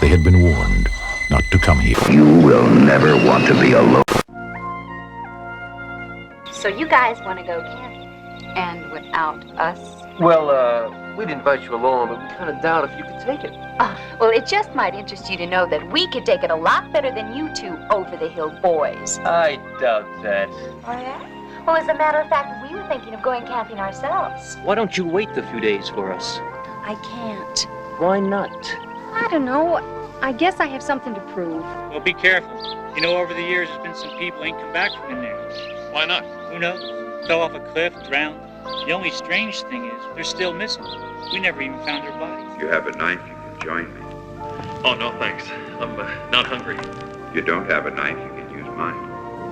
They had been warned not to come here. You will never want to be alone. So you guys want to go camping? And without us? Well, we'd invite you along, but we kind of doubt if you could take it. Well, it just might interest you to know that we could take it a lot better than you two over-the-hill boys. I doubt that. Oh, yeah? Well, as a matter of fact, we were thinking of going camping ourselves. Why don't you wait a few days for us? I can't. Why not? I don't know. I guess I have something to prove. Well, be careful. You know, over the years, there's been some people ain't come back from in there. Why not? Who knows? Fell off a cliff, drowned. The only strange thing is, they're still missing. We never even found their bodies. If you have a knife, you can join me. Oh, no, thanks. I'm not hungry. If you don't have a knife, you can use mine.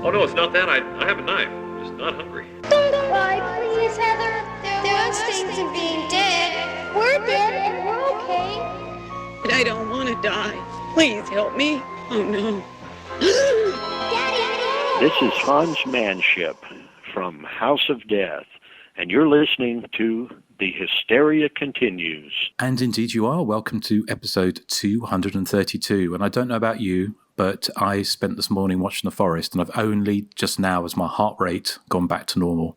Oh, no, it's not that. I have a knife. I'm just not hungry. Why, please, Heather. There was things in being dead. We're dead and we're okay. But I don't want to die. Please help me. Oh, no. Daddy! This is Hans Manship from House of Death, and you're listening to The Hysteria Continues. And indeed you are. Welcome to episode 232. And I don't know about you, but I spent this morning watching The Forest, and I've only just now, as my heart rate, gone back to normal.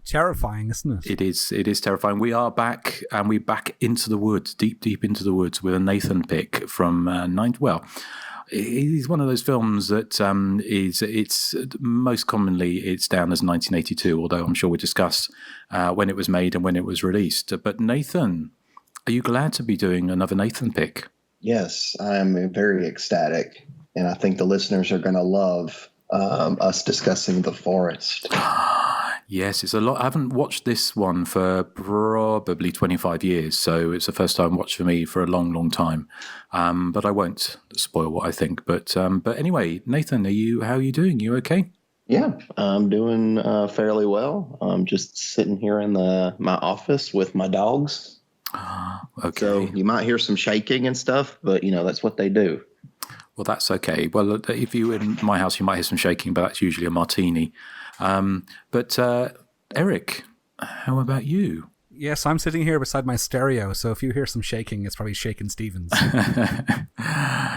Terrifying, isn't it? It is terrifying. We are back, and we're back into the woods, deep into the woods, with a Nathan pick from it's one of those films that it's most commonly it's down as 1982, although I'm sure we'll discuss when it was made and when it was released. But Nathan, are you glad to be doing another Nathan pick? Yes, I'm very ecstatic, and I think the listeners are going to love us discussing The Forest. Yes, it's a lot. I haven't watched this one for probably 25 years, so it's the first time watch for me for a long time. But I won't spoil what I think. But anyway, Nathan, how are you doing? You okay? Yeah, I'm doing fairly well. I'm just sitting here in my office with my dogs. Okay. So you might hear some shaking and stuff, but that's what they do. Well, that's okay. Well, if you were in my house, you might hear some shaking, but that's usually a martini. But Erik, how about you? Yes, I'm sitting here beside my stereo, so if you hear some shaking, it's probably Shakin' Stevens.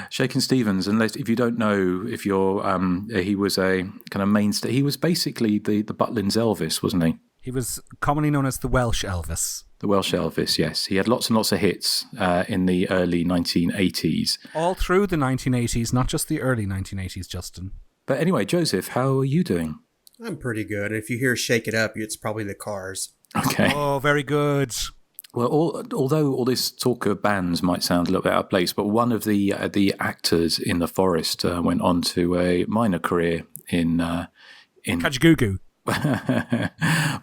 Shakin' Stevens, unless if you don't know, if you're, he was a kind of mainstay. He was basically the Butlins Elvis, wasn't he? He was commonly known as the Welsh Elvis. The Welsh Elvis, yes. He had lots and lots of hits in the early 1980s. All through the 1980s, not just the early 1980s, Justin. But anyway, Joseph, how are you doing? I'm pretty good. If you hear Shake It Up, it's probably the Cars. Okay. Oh, very good. Well, although all this talk of bands might sound a little bit out of place, but one of the actors in The Forest went on to a minor career in Kajagoogoo.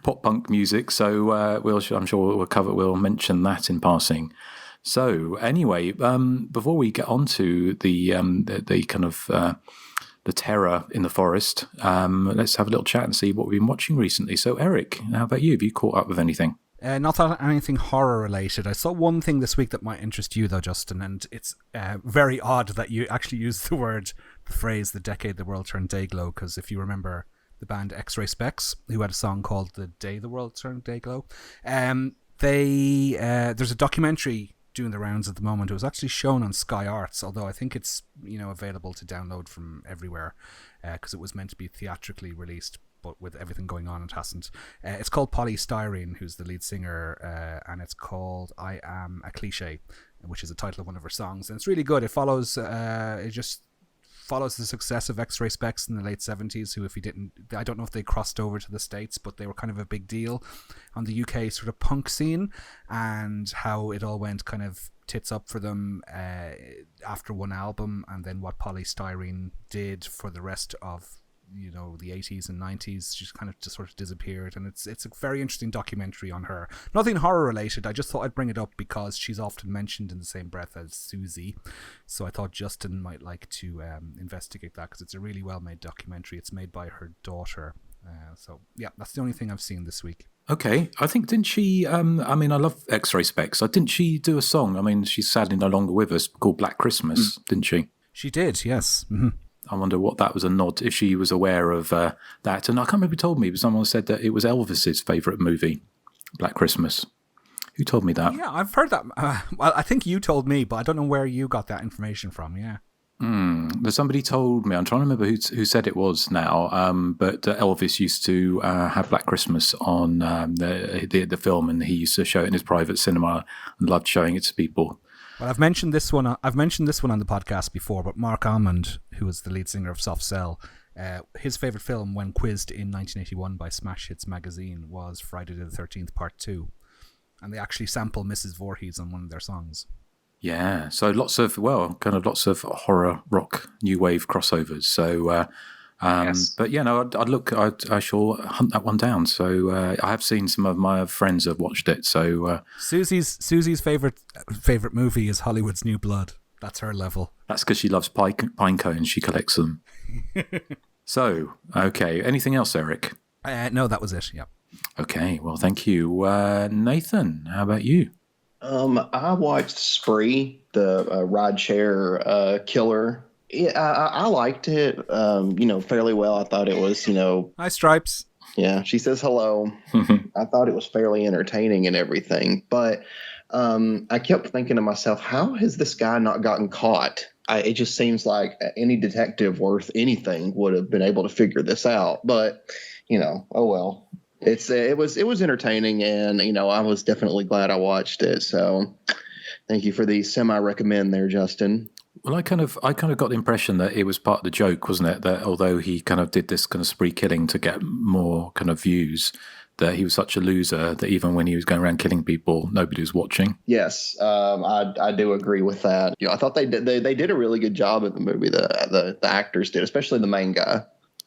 pop punk music. So I'm sure we'll mention that in passing. So anyway, before we get on to the kind of the terror in the forest, let's have a little chat and see what we've been watching recently. So Erik, how about you? Have you caught up with anything? Not that anything horror related. I saw one thing this week that might interest you though, Justin, and it's very odd that you actually used the phrase "the decade the world turned dayglow," because if you remember the band X-Ray Specs, who had a song called "The Day the World Turned Dayglow," there's a documentary doing the rounds at the moment. It was actually shown on Sky Arts, although I think it's available to download from everywhere because it was meant to be theatrically released, but with everything going on, it hasn't. It's called Polystyrene, who's the lead singer, and it's called "I Am a Cliche," which is the title of one of her songs, and it's really good. It follows the success of X-Ray Specs in the late 70s, who I don't know if they crossed over to the States, but they were kind of a big deal on the UK sort of punk scene, and how it all went kind of tits up for them after one album, and then what Polystyrene did for the rest of the 80s and 90s. She's kind of just sort of disappeared, and it's a very interesting documentary on her. Nothing horror related. I just thought I'd bring it up because she's often mentioned in the same breath as Susie, so I thought Justin might like to investigate that, because it's a really well made documentary. It's made by her daughter, so yeah, that's the only thing I've seen this week. Okay, I think, didn't she, I love X-Ray Specs, didn't she do a song, she's sadly no longer with us, called Black Christmas, didn't she? She did, yes. Mm-hmm. I wonder what that was a nod, if she was aware of that. And I can't remember who told me, but someone said that it was Elvis's favourite movie, Black Christmas. Who told me that? Yeah, I've heard that. Well, I think you told me, but I don't know where you got that information from. Yeah. But somebody told me. I'm trying to remember who said it was now. But Elvis used to have Black Christmas on the film, and he used to show it in his private cinema and loved showing it to people. Well, I've mentioned this one on the podcast before, but Mark Almond, who was the lead singer of Soft Cell, his favorite film when quizzed in 1981 by Smash Hits magazine was Friday the 13th Part 2. And they actually sample Mrs. Voorhees on one of their songs. Yeah, so lots of horror rock new wave crossovers. So, Yes. But yeah, no, I shall hunt that one down. So I have seen some of my friends have watched it. So Susie's favorite movie is Hollywood's New Blood. That's her level. That's because she loves pine cones. She collects them. So, okay, anything else, Erik? No, that was it. Yeah. Okay, well, thank you, Nathan. How about you? I watched Spree, the rideshare killer. Yeah, I liked it, fairly well. I thought it was, Hi, Stripes. Yeah, she says hello. I thought it was fairly entertaining and everything, but I kept thinking to myself, how has this guy not gotten caught? It just seems like any detective worth anything would have been able to figure this out. But, oh well. It was entertaining, and I was definitely glad I watched it. So, thank you for the semi-recommend there, Justin. Well, I kind of got the impression that it was part of the joke, wasn't it? That although he kind of did this kind of spree killing to get more kind of views, that he was such a loser that even when he was going around killing people, nobody was watching. Yes, I do agree with that. I thought they did a really good job in the movie. The actors did, especially the main guy.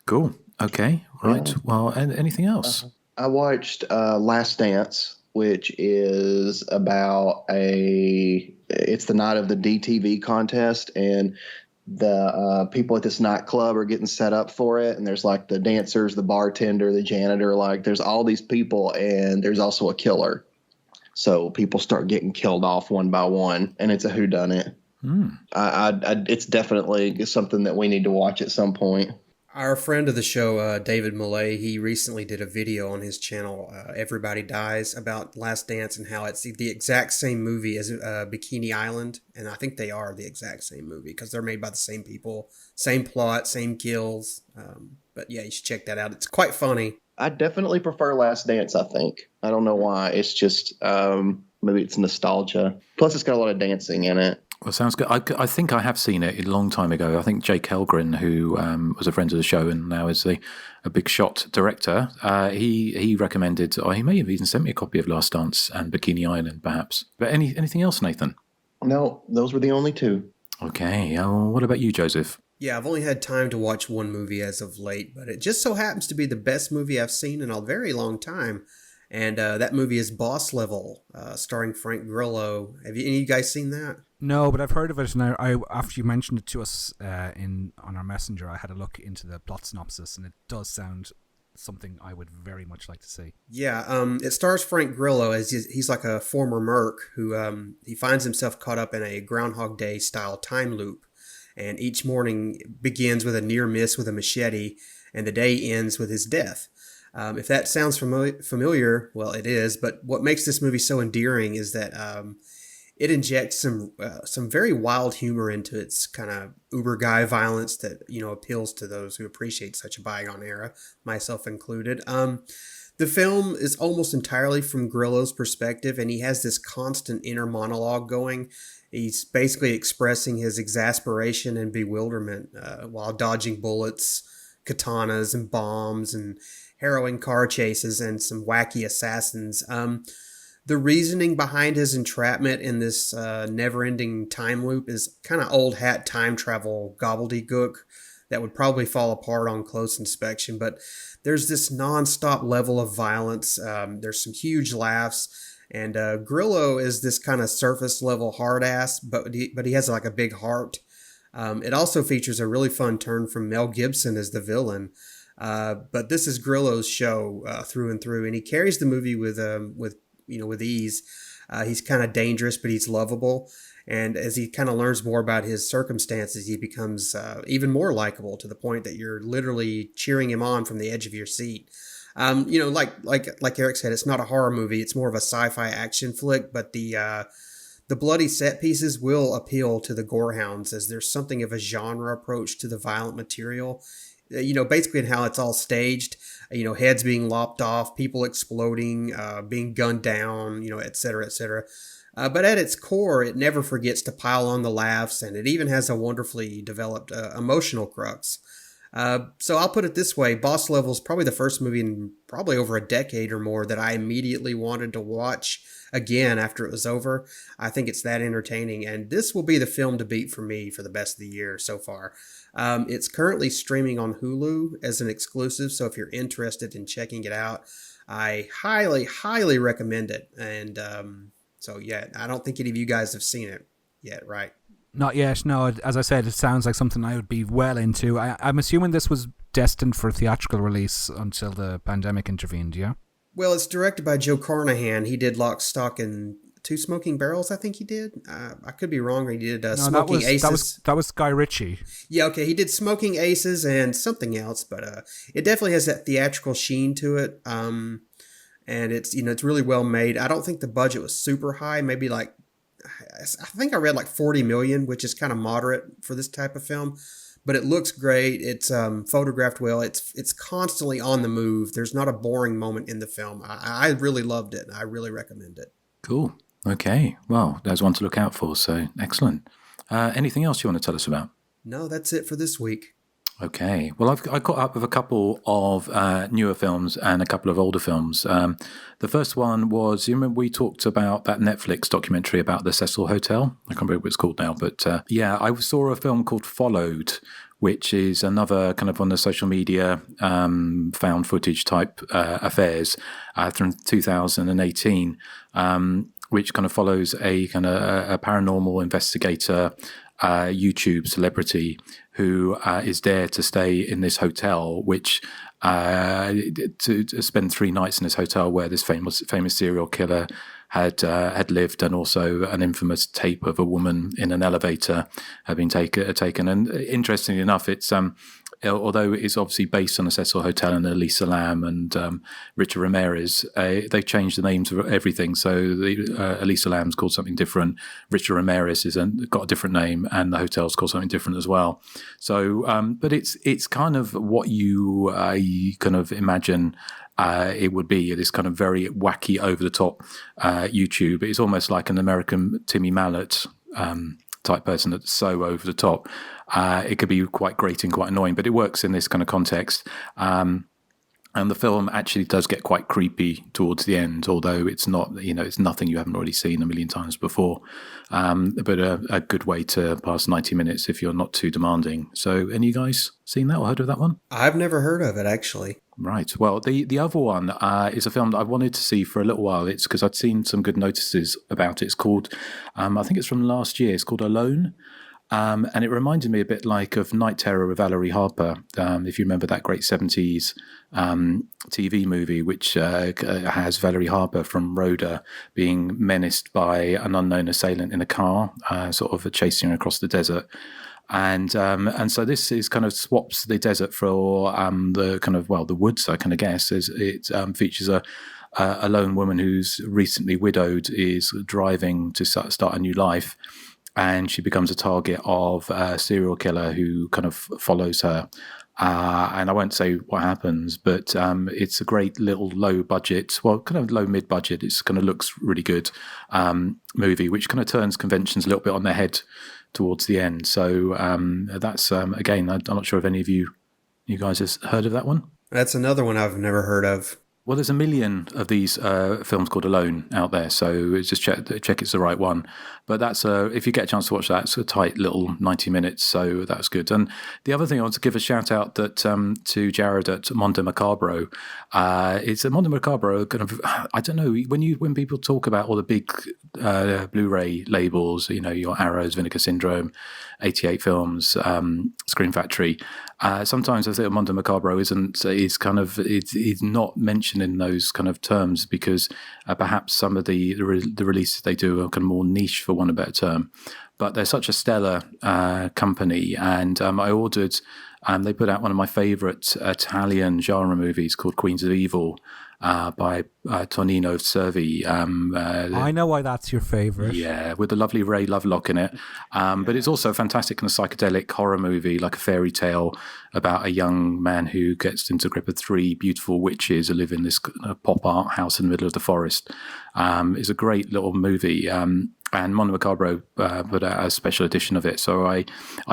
Cool. Okay. Right. Yeah. Well, and anything else? I watched Last Dance, which is about it's the night of the DTV contest, and the people at this nightclub are getting set up for it, and there's like the dancers, the bartender, the janitor, like there's all these people, and there's also a killer. So people start getting killed off one by one, and it's a whodunit. It's definitely something that we need to watch at some point. Our friend of the show, David Millay, he recently did a video on his channel, Everybody Dies, about Last Dance and how it's the exact same movie as Bikini Island. And I think they are the exact same movie because they're made by the same people, same plot, same kills. But yeah, you should check that out. It's quite funny. I definitely prefer Last Dance, I think. I don't know why. It's just maybe it's nostalgia. Plus, it's got a lot of dancing in it. Well, sounds good. I think I have seen it a long time ago. I think Jake Helgren, who was a friend of the show and now is a big shot director, he recommended, or he may have even sent me a copy of Last Dance and Bikini Island, perhaps. But anything else, Nathan? No, those were the only two. Okay. What about you, Joseph? Yeah, I've only had time to watch one movie as of late, but it just so happens to be the best movie I've seen in a very long time. And that movie is Boss Level, starring Frank Grillo. Have any of you guys seen that? No, but I've heard of it, and I after you mentioned it to us on our messenger, I had a look into the plot synopsis, and it does sound something I would very much like to see. Yeah, it stars Frank Grillo as he's like a former merc who he finds himself caught up in a Groundhog Day style time loop, and each morning begins with a near miss with a machete, and the day ends with his death. If that sounds familiar, well, it is. But what makes this movie so endearing is that it injects some very wild humor into its kind of uber guy violence that appeals to those who appreciate such a bygone era, myself included. The film is almost entirely from Grillo's perspective, and he has this constant inner monologue going. He's basically expressing his exasperation and bewilderment while dodging bullets, katanas, and bombs, and harrowing car chases and some wacky assassins. The reasoning behind his entrapment in this never-ending time loop is kind of old hat time travel gobbledygook that would probably fall apart on close inspection, but there's this non-stop level of violence. There's some huge laughs, and Grillo is this kind of surface-level hard-ass, but he has like a big heart. It also features a really fun turn from Mel Gibson as the villain. But this is Grillo's show through and through, and he carries the movie with ease. He's kind of dangerous, but he's lovable. And as he kind of learns more about his circumstances, he becomes even more likable to the point that you're literally cheering him on from the edge of your seat. Like Eric said, it's not a horror movie. It's more of a sci-fi action flick, but the bloody set pieces will appeal to the gorehounds, as there's something of a genre approach to the violent material. Basically in how it's all staged, heads being lopped off, people exploding, being gunned down, et cetera, et cetera. But at its core, it never forgets to pile on the laughs, and it even has a wonderfully developed emotional crux. So I'll put it this way. Boss Level is probably the first movie in probably over a decade or more that I immediately wanted to watch again after it was over. I think it's that entertaining, and this will be the film to beat for me for the best of the year so far. It's currently streaming on Hulu as an exclusive, so if you're interested in checking it out, I highly, highly recommend it. And so, yeah, I don't think any of you guys have seen it yet, right? Not yet, no. As I said, it sounds like something I would be well into. I'm assuming this was destined for theatrical release until the pandemic intervened, yeah? Well, it's directed by Joe Carnahan. He did Lock, Stock, and Two Smoking Barrels, I think he did. I could be wrong. He did Smoking Aces. That was Guy Ritchie. Yeah, okay. He did Smoking Aces and something else, but it definitely has that theatrical sheen to it. And it's it's really well made. I don't think the budget was super high. Maybe I think I read 40 million, which is kind of moderate for this type of film. But it looks great. It's photographed well. It's constantly on the move. There's not a boring moment in the film. I really loved it, and I really recommend it. Cool. Okay. Well, there's one to look out for. So excellent. Anything else you want to tell us about? No, that's it for this week. Okay. Well, I caught up with a couple of newer films and a couple of older films. The first one was, you remember we talked about that Netflix documentary about the Cecil Hotel? I can't remember what it's called now, but I saw a film called Followed, which is another kind of on the social media found footage type affairs from 2018, which kind of follows a kind of a paranormal investigator, YouTube celebrity who is there to stay in this hotel, which to spend 3 nights in this hotel where this famous serial killer had lived, and also an infamous tape of a woman in an elevator had been taken. And interestingly enough, it's although it's obviously based on a Cecil Hotel and Elisa Lam and Richard Ramirez, they've changed the names of everything. So Elisa Lam's called something different, Richard Ramirez has got a different name, and the hotel's called something different as well. So, but it's kind of what you kind of imagine it would be, this kind of very wacky, over-the-top YouTube. It's almost like an American Timmy Mallet type person that's so over the top. It could be quite grating, quite annoying, but it works in this kind of context. And the film actually does get quite creepy towards the end, although it's not, it's nothing you haven't already seen a million times before. But a good way to pass 90 minutes if you're not too demanding. So any of you guys seen that or heard of that one? I've never heard of it, actually. Right. Well, the other one is a film that I wanted to see for a little while. It's because I'd seen some good notices about it. It's called, I think it's from last year. It's called Alone. And it reminded me a bit like of Night Terror with Valerie Harper, if you remember that great 70s TV movie, which has Valerie Harper from Rhoda being menaced by an unknown assailant in a car, sort of chasing her across the desert. And so this is kind of swaps the desert for the kind of, the woods, I kind of guess. It features a lone woman who's recently widowed, is driving to start a new life. And she becomes a target of a serial killer who kind of follows her. And I won't say what happens, but it's a great little low budget, kind of low mid budget. It's kind of looks really good movie, which kind of turns conventions a little bit on their head towards the end. So that's, again, I'm not sure if any of you guys have heard of that one. That's another one I've never heard of. Well, there's a million of these films called Alone out there, so just check it's the right one. But that's if you get a chance to watch that, it's a tight little 90 minutes, so that's good. And the other thing I want to give a shout out that to Jared at Mondo Macabro. It's a Mondo Macabro kind of, I don't know, when people talk about all the big Blu-ray labels, your Arrows, Vinegar Syndrome, 88 Films, Scream Factory. Sometimes I think Mondo Macabro is not mentioned conversation in those kind of terms because perhaps some of the releases they do are kind of more niche, for want of a better term. But they're such a stellar company, and I ordered. They put out one of my favourite Italian genre movies called Queens of Evil by Tonino Cervi. I know why that's your favourite. Yeah, with the lovely Ray Lovelock in it. But it's also a fantastic kind of psychedelic horror movie, like a fairy tale about a young man who gets into grip of 3 beautiful witches who live in this pop art house in the middle of the forest. It's a great little movie. And Mondo Macabro put out a special edition of it. So I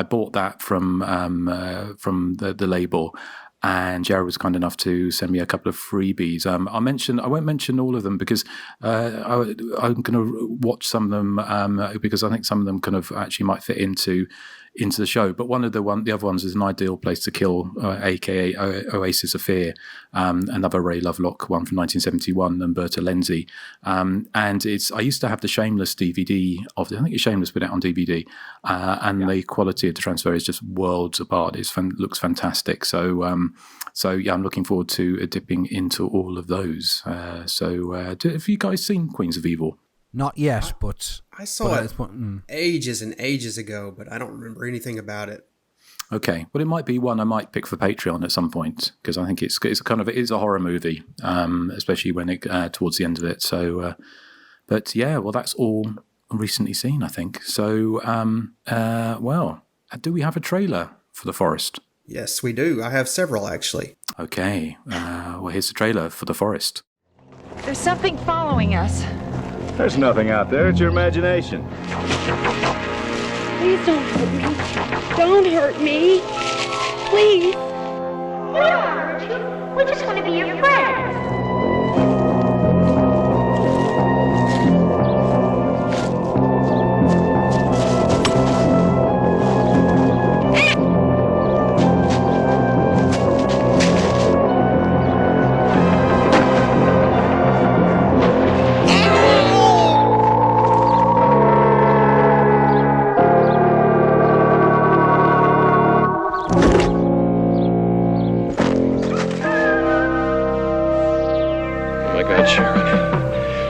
bought that from the label. And Jared was kind enough to send me a couple of freebies. I won't mention all of them because I'm going to watch some of them because I think some of them kind of actually might fit into the show. But the other ones is An Ideal Place to Kill, aka Oasis of Fear, another Ray Lovelock one from 1971, Umberto Lenzi. And I used to have the Shameless DVD of it. I think it's Shameless put it on DVD, and the quality of the transfer is just worlds apart. It looks fantastic. So yeah, I'm looking forward to dipping into all of those. Have you guys seen Queens of Evil? Not yet, but I saw it ages and ages ago, but I don't remember anything about it. Okay, well, it might be one I might pick for Patreon at some point because I think it's a horror movie, especially when it towards the end of it. So, but yeah, well, that's all recently seen, I think. So, do we have a trailer for The Forest? Yes, we do. I have several actually. Okay, well, here's the trailer for The Forest. There's something following us. There's nothing out there. It's your imagination. Please don't hurt me. Don't hurt me. Please. We don't hurt you. We just want to be your friends.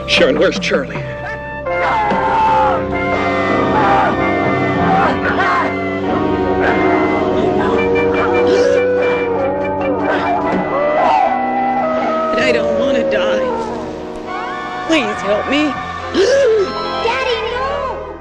Sharon, where's Charlie? I don't want to die. Please help me. Daddy, no!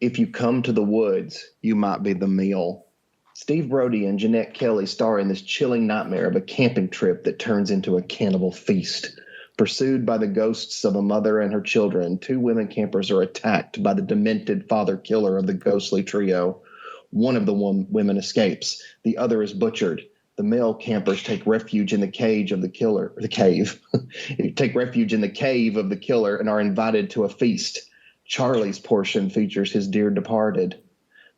If you come to the woods, you might be the meal. Steve Brody and Jeanette Kelly star in this chilling nightmare of a camping trip that turns into a cannibal feast. Pursued by the ghosts of a mother and her children, 2 women campers are attacked by the demented father killer of the ghostly trio. One of the women escapes. The other is butchered. The male campers take refuge in the cave of the killer and are invited to a feast. Charlie's portion features his dear departed.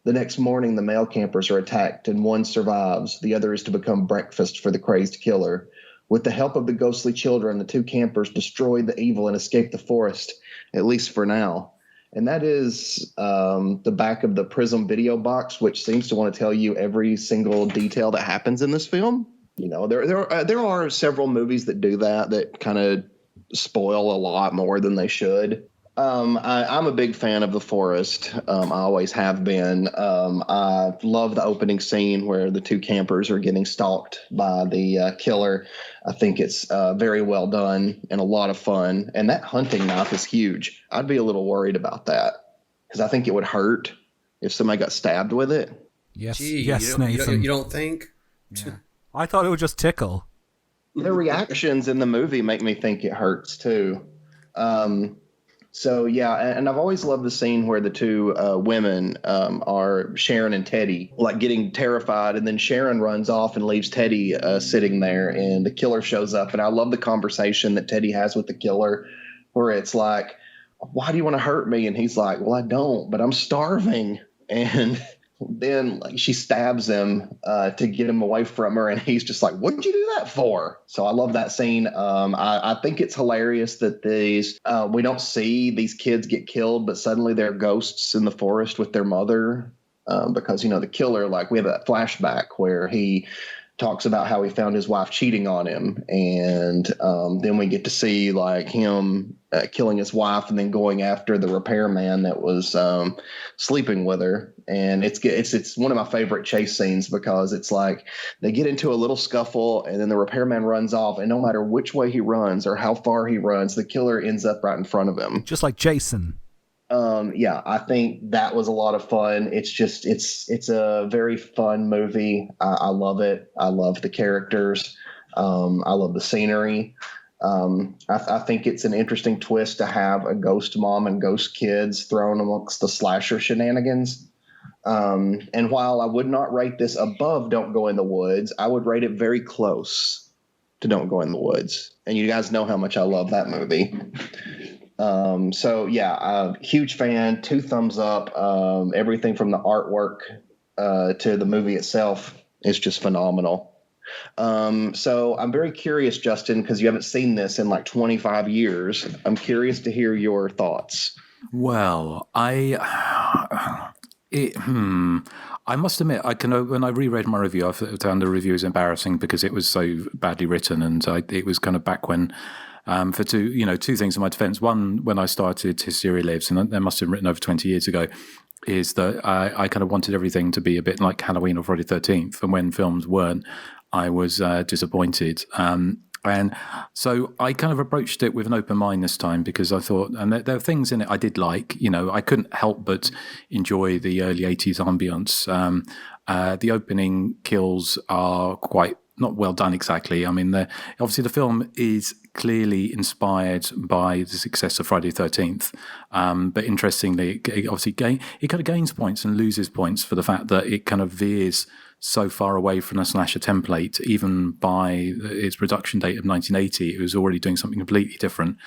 The next morning, the male campers are attacked and one survives. The other is to become breakfast for the crazed killer. With the help of the ghostly children, the 2 campers destroy the evil and escape the forest, at least for now. And that is the back of the Prism video box, which seems to want to tell you every single detail that happens in this film. You know, there are several movies that do that kind of spoil a lot more than they should. I'm a big fan of The Forest. I always have been. I love the opening scene where the 2 campers are getting stalked by the killer. I think it's very well done and a lot of fun. And that hunting knife is huge. I'd be a little worried about that because I think it would hurt if somebody got stabbed with it. Yes, Gee, Nathan. You don't think? Yeah. I thought it would just tickle. The reactions in the movie make me think it hurts too. So, yeah, and I've always loved the scene where the 2 women are Sharon and Teddy, like getting terrified, and then Sharon runs off and leaves Teddy sitting there, and the killer shows up. And I love the conversation that Teddy has with the killer where it's like, why do you want to hurt me? And he's like, well, I don't, but I'm starving. And then she stabs him to get him away from her, and he's just like, what did you do that for? So I love that scene. I think it's hilarious that we don't see these kids get killed, but suddenly they're ghosts in the forest with their mother because, the killer, like we have a flashback where he talks about how he found his wife cheating on him. And then we get to see like him killing his wife and then going after the repairman that was sleeping with her. And it's one of my favorite chase scenes because it's like they get into a little scuffle and then the repairman runs off, and no matter which way he runs or how far he runs, the killer ends up right in front of him. Just like Jason. Yeah, I think that was a lot of fun. It's a very fun movie. I love it. I love the characters. I love the scenery. I think it's an interesting twist to have a ghost mom and ghost kids thrown amongst the slasher shenanigans. And while I would not rate this above Don't Go in the Woods, I would rate it very close to Don't Go in the Woods. And you guys know how much I love that movie. So yeah, huge fan, 2 thumbs up. Everything from the artwork to the movie itself is just phenomenal. So I'm very curious, Justin, because you haven't seen this in like 25 years. I'm curious to hear your thoughts. Well, I must admit, when I reread my review, I found the review was embarrassing because it was so badly written, and it was kind of back when. For two things in my defense. One, when I started Hysteria Lives, and that must have been written over 20 years ago, is that I kind of wanted everything to be a bit like Halloween or Friday the 13th. And when films weren't, I was disappointed. And so I kind of approached it with an open mind this time because I thought, and there are things in it I did like, I couldn't help but enjoy the early 80s ambience. The opening kills are quite not well done exactly. I mean, obviously the film is clearly inspired by the success of Friday the 13th. But interestingly, it obviously it kind of gains points and loses points for the fact that it kind of veers so far away from the slasher template. Even by its production date of 1980, it was already doing something completely different,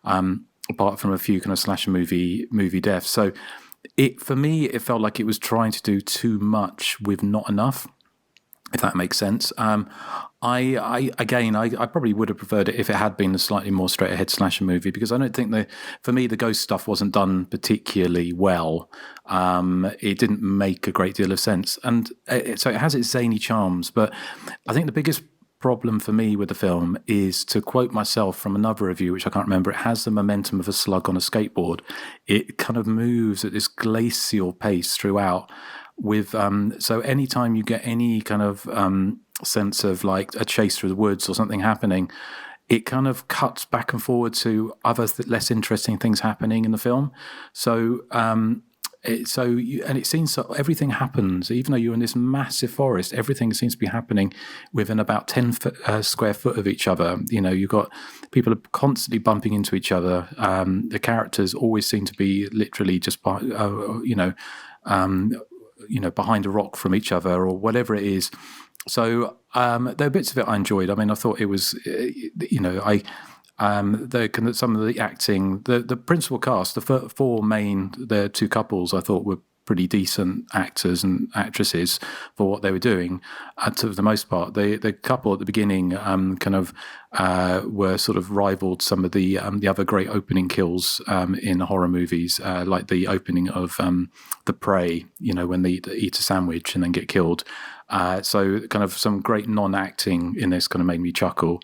apart from a few kind of slasher movie deaths. So for me, it felt like it was trying to do too much with not enough, if that makes sense. I probably would have preferred it if it had been a slightly more straight ahead slasher movie, because I don't think for me the ghost stuff wasn't done particularly well. It didn't make a great deal of sense, and so it has its zany charms. But I think the biggest problem for me with the film is, to quote myself from another review, which I can't remember, it has the momentum of a slug on a skateboard. It kind of moves at this glacial pace throughout. So anytime you get any kind of sense of like a chase through the woods or something happening, it kind of cuts back and forward to other less interesting things happening in the film. So it seems so everything happens, even though you're in this massive forest, everything seems to be happening within about 10 square foot of each other. You've got people are constantly bumping into each other. The characters always seem to be literally just behind a rock from each other or whatever it is. So there are bits of it I enjoyed. I mean, I thought it was, some of the acting, the principal cast, the 2 couples, I thought were pretty decent actors and actresses for what they were doing. To the most part, the couple at the beginning were sort of rivaled some of the other great opening kills in horror movies, like the opening of The Prey, when they eat a sandwich and then get killed. So kind of some great non-acting in this kind of made me chuckle.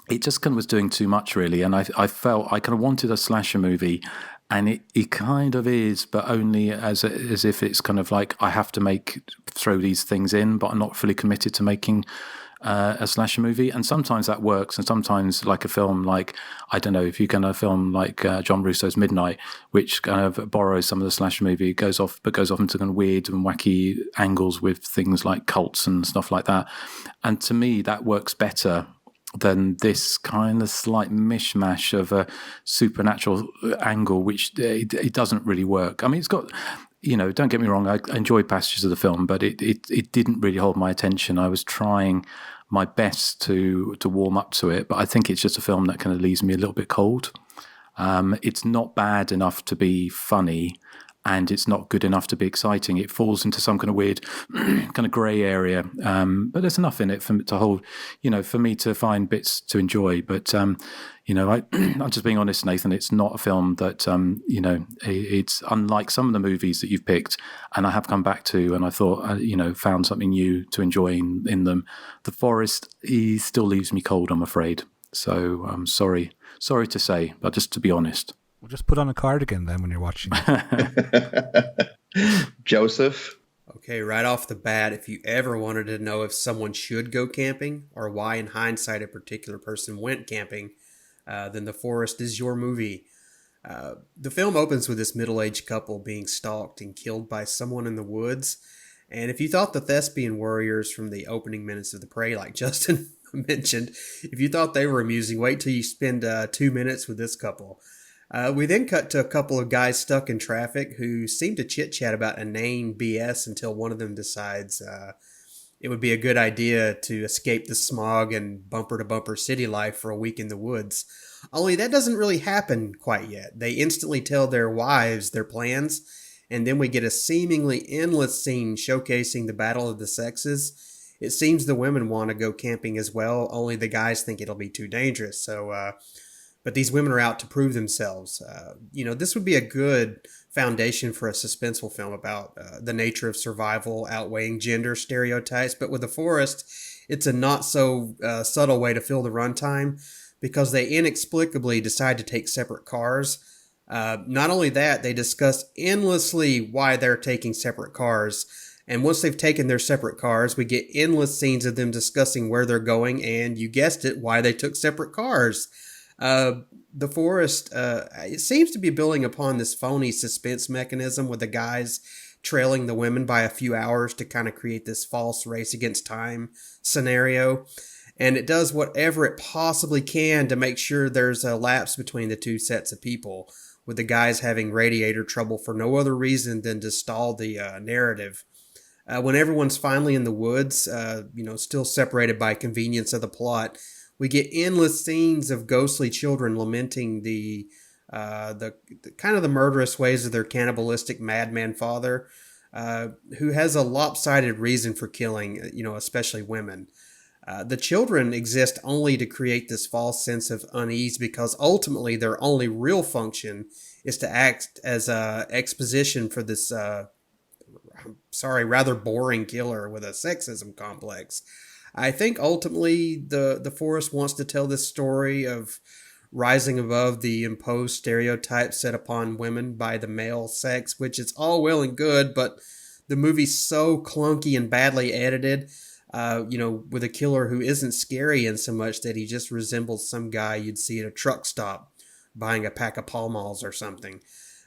It just kind of was doing too much, really, and I felt I kind of wanted a slasher movie, and it kind of is, but only as if it's kind of like I have to throw these things in, but I'm not fully committed to making a slasher movie. And sometimes that works, and sometimes like a film like, I don't know, if you can a film like John Russo's Midnight, which kind of borrows some of the slasher movie, goes off into kind of weird and wacky angles with things like cults and stuff like that. And to me, that works better than this kind of slight mishmash of a supernatural angle, which it doesn't really work. I mean, it's got, don't get me wrong, I enjoyed passages of the film, but it didn't really hold my attention. I was trying my best to warm up to it, but I think it's just a film that kind of leaves me a little bit cold. It's not bad enough to be funny, and it's not good enough to be exciting. It falls into some kind of weird kind of grey area. But there's enough in it for to hold, for me to find bits to enjoy. But I'm just being honest, Nathan. It's not a film that it's unlike some of the movies that you've picked, and I have come back to, and I thought found something new to enjoy in them. The Forest, he still leaves me cold, I'm afraid. So I'm sorry to say, but just to be honest. Well, just put on a cardigan then when you're watching it. Joseph? Okay, right off the bat, if you ever wanted to know if someone should go camping or why in hindsight a particular person went camping, then The Forest is your movie. The film opens with this middle-aged couple being stalked and killed by someone in the woods. And if you thought the thespian warriors from the opening minutes of The Prey, like Justin mentioned, if you thought they were amusing, wait till you spend 2 minutes with this couple. We then cut to a couple of guys stuck in traffic who seem to chit-chat about inane BS until one of them decides it would be a good idea to escape the smog and bumper-to-bumper city life for a week in the woods. Only that doesn't really happen quite yet. They instantly tell their wives their plans, and then we get a seemingly endless scene showcasing the battle of the sexes. It seems the women want to go camping as well, only the guys think it'll be too dangerous. But these women are out to prove themselves. This would be a good foundation for a suspenseful film about the nature of survival outweighing gender stereotypes. But with The Forest, it's a not so subtle way to fill the runtime because they inexplicably decide to take separate cars. Not only that, they discuss endlessly why they're taking separate cars. And once they've taken their separate cars, we get endless scenes of them discussing where they're going and, you guessed it, why they took separate cars. The Forest, it seems to be building upon this phony suspense mechanism with the guys trailing the women by a few hours to kind of create this false race against time scenario. And it does whatever it possibly can to make sure there's a lapse between the two sets of people, with the guys having radiator trouble for no other reason than to stall the narrative. When everyone's finally in the woods, still separated by convenience of the plot, we get endless scenes of ghostly children lamenting the kind of the murderous ways of their cannibalistic madman father, who has a lopsided reason for killing, especially women. The children exist only to create this false sense of unease because ultimately their only real function is to act as exposition for this, rather boring killer with a sexism complex. I think ultimately the Forest wants to tell this story of rising above the imposed stereotypes set upon women by the male sex, which is all well and good, but the movie's so clunky and badly edited, with a killer who isn't scary in so much that he just resembles some guy you'd see at a truck stop buying a pack of Pall Malls or something.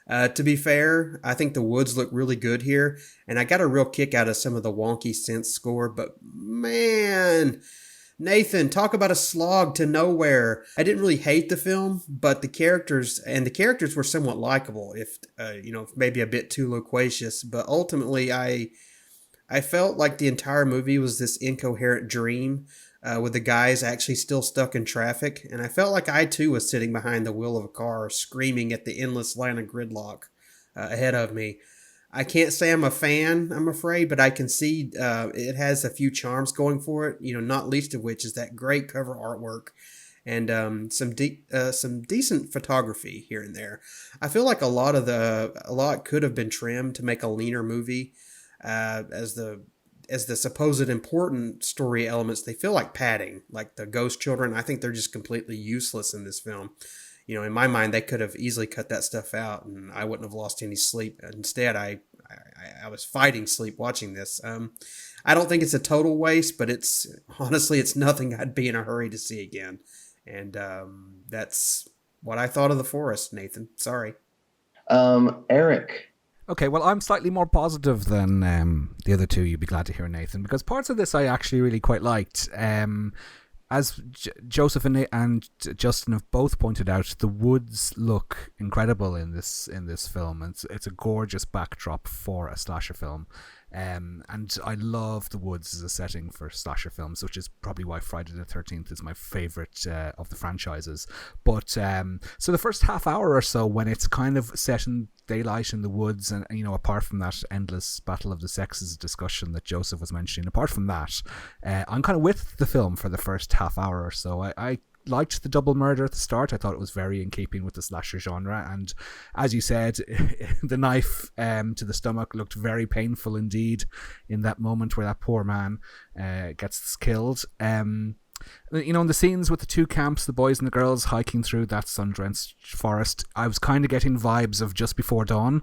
To be fair, I think the woods look really good here, and I got a real kick out of some of the wonky synth score, but man, Nathan, talk about a slog to nowhere. I didn't really hate the film, but the characters were somewhat likable, if maybe a bit too loquacious, but ultimately I felt like the entire movie was this incoherent dream, with the guys actually still stuck in traffic, and I felt like I too was sitting behind the wheel of a car screaming at the endless line of gridlock ahead of me. I can't say I'm a fan, I'm afraid, but I can see it has a few charms going for it, not least of which is that great cover artwork and some decent photography here and there. I feel like a lot could have been trimmed to make a leaner movie, as the supposed important story elements, they feel like padding, like the ghost children. I think they're just completely useless in this film. In my mind, they could have easily cut that stuff out and I wouldn't have lost any sleep. Instead, I was fighting sleep watching this. I don't think it's a total waste, but it's nothing I'd be in a hurry to see again. And that's what I thought of The Forest, Nathan. Sorry. Eric. Okay, well, I'm slightly more positive than the other two, you'd be glad to hear, Nathan, because parts of this I actually really quite liked. As Joseph and Justin have both pointed out, the woods look incredible in this film. It's a gorgeous backdrop for a slasher film. And I love the woods as a setting for slasher films, which is probably why Friday the 13th is my favorite of the franchises. But so the first half hour or so, when it's kind of set in daylight in the woods, and apart from that endless battle of the sexes discussion that Joseph was mentioning, apart from that, I'm kind of with the film for the first half hour or so. I liked the double murder at the start. I thought it was very in keeping with the slasher genre, and as you said, the knife to the stomach looked very painful indeed in that moment where that poor man gets killed. In the scenes with the two camps, the boys and the girls hiking through that sun-drenched forest, I was kind of getting vibes of Just Before Dawn.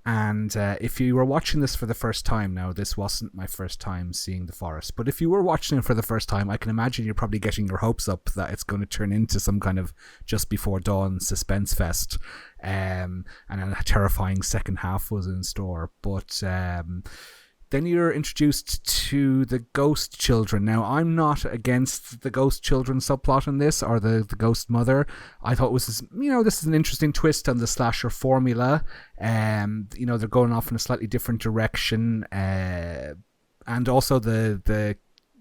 And if you were watching this for the first time, now this wasn't my first time seeing the forest, but if you were watching it for the first time, I can imagine you're probably getting your hopes up that it's going to turn into some kind of Just Before Dawn suspense fest, and a terrifying second half was in store. But then you're introduced to the ghost children. Now, I'm not against the ghost children subplot in this, or the ghost mother. I thought this is an interesting twist on the slasher formula. They're going off in a slightly different direction. And also the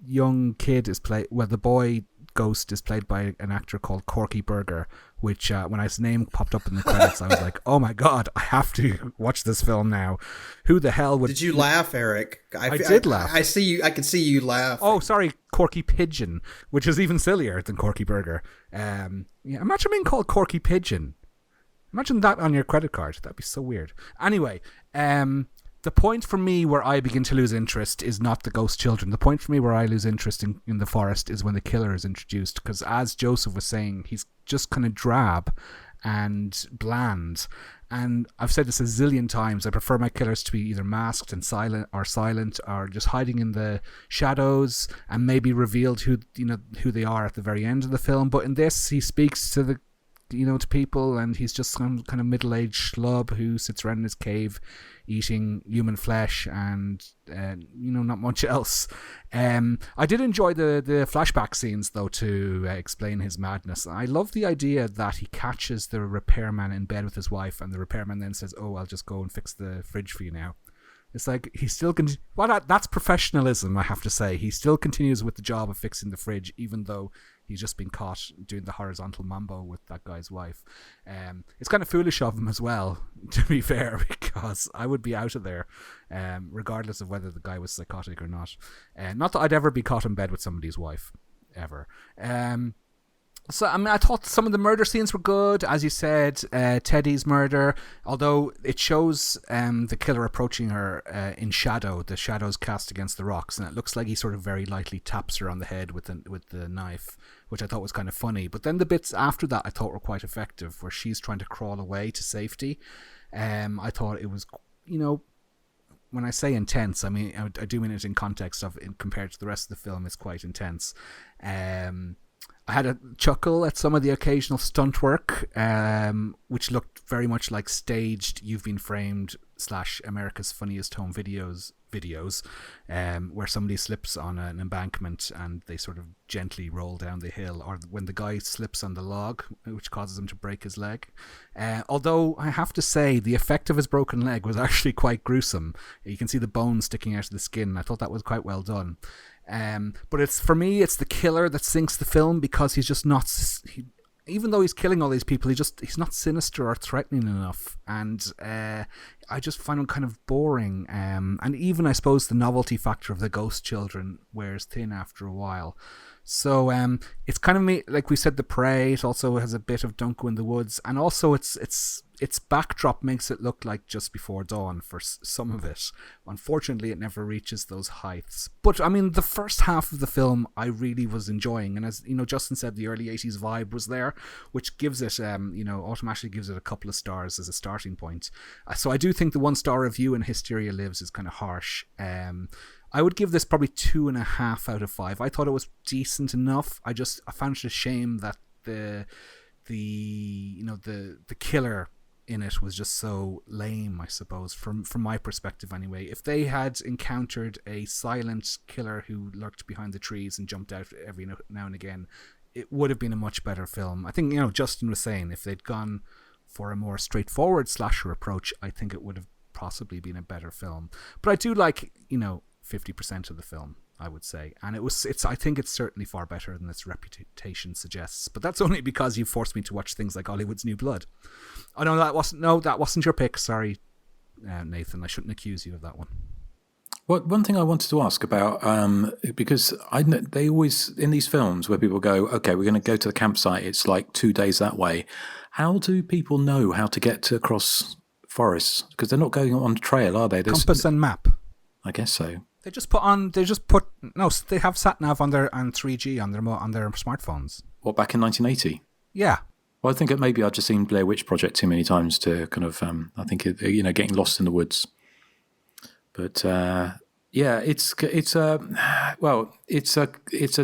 young kid the boy ghost is played by an actor called Corky Burger, which when his name popped up in the credits, I was like, oh my god, I have to watch this film now. Who the hell would... Did you laugh, Erik? I did laugh. I see you. I could see you laugh. Oh, sorry, Corky Pigeon, which is even sillier than Corky Burger. Imagine being called Corky Pigeon. Imagine that on your credit card. That'd be so weird. Anyway, the point for me where I begin to lose interest is not the ghost children. The point for me where I lose interest in the forest is when the killer is introduced, because as Joseph was saying, he's just kind of drab and bland. And I've said this a zillion times, I prefer my killers to be either masked and silent or just hiding in the shadows and maybe revealed who they are at the very end of the film. But in this, he speaks to to people, and he's just some kind of middle-aged schlub who sits around in his cave eating human flesh and not much else. I did enjoy the flashback scenes though to explain his madness. I love the idea that he catches the repairman in bed with his wife, and the repairman then says, "Oh, I'll just go and fix the fridge for you now." It's like he still can. Well, that's professionalism, I have to say. He still continues with the job of fixing the fridge, even though he's just been caught doing the horizontal mambo with that guy's wife. It's kind of foolish of him as well, to be fair, because I would be out of there, regardless of whether the guy was psychotic or not. Not that I'd ever be caught in bed with somebody's wife, ever. So, I thought some of the murder scenes were good. As you said, Teddy's murder, although it shows the killer approaching her in shadow, the shadows cast against the rocks, and it looks like he sort of very lightly taps her on the head with the knife, which I thought was kind of funny. But then the bits after that I thought were quite effective, where she's trying to crawl away to safety. I thought it was, when I say intense, I mean I do mean it in context of, compared to the rest of the film, it's quite intense. I had a chuckle at some of the occasional stunt work, which looked very much like staged You've Been Framed / America's Funniest Home Videos, where somebody slips on an embankment and they sort of gently roll down the hill, or when the guy slips on the log, which causes him to break his leg. Although I have to say, the effect of his broken leg was actually quite gruesome. You can see the bone sticking out of the skin. I thought that was quite well done. But for me, it's the killer that sinks the film, because he's just not... even though he's killing all these people, he's not sinister or threatening enough, and I just find him kind of boring. And even, I suppose, the novelty factor of the ghost children wears thin after a while. So it's kind of me, like we said, the prey. It also has a bit of Dunko in the Woods, and also its backdrop makes it look like Just Before Dawn for some of it. Unfortunately, it never reaches those heights. But I mean, the first half of the film I really was enjoying, and as Justin said, the early 80s vibe was there, which gives it automatically gives it a couple of stars as a starting point. So I do think the 1-star review in Hysteria Lives is kind of harsh. I would give this probably 2.5 out of 5. I thought it was decent enough. I found it a shame that the killer in it was just so lame, I suppose, from my perspective anyway. If they had encountered a silent killer who lurked behind the trees and jumped out every now and again, it would have been a much better film. I think, Justin was saying, if they'd gone for a more straightforward slasher approach, I think it would have possibly been a better film. But I do like, 50% of the film, I would say. And I think it's certainly far better than its reputation suggests. But that's only because you forced me to watch things like Hollywood's New Blood. Oh, no, that wasn't your pick. Sorry, Nathan. I shouldn't accuse you of that one. Well, one thing I wanted to ask about, because they always, in these films where people go, okay, we're going to go to the campsite, it's like 2 days that way. How do people know how to get across forests? Because they're not going on trail, are they? Compass and map. I guess so. They have sat-nav on their and 3G on their smartphones. What, back in 1980? Yeah. Well, I think maybe I've just seen Blair Witch Project too many times to kind of, I think, getting lost in the woods. But it's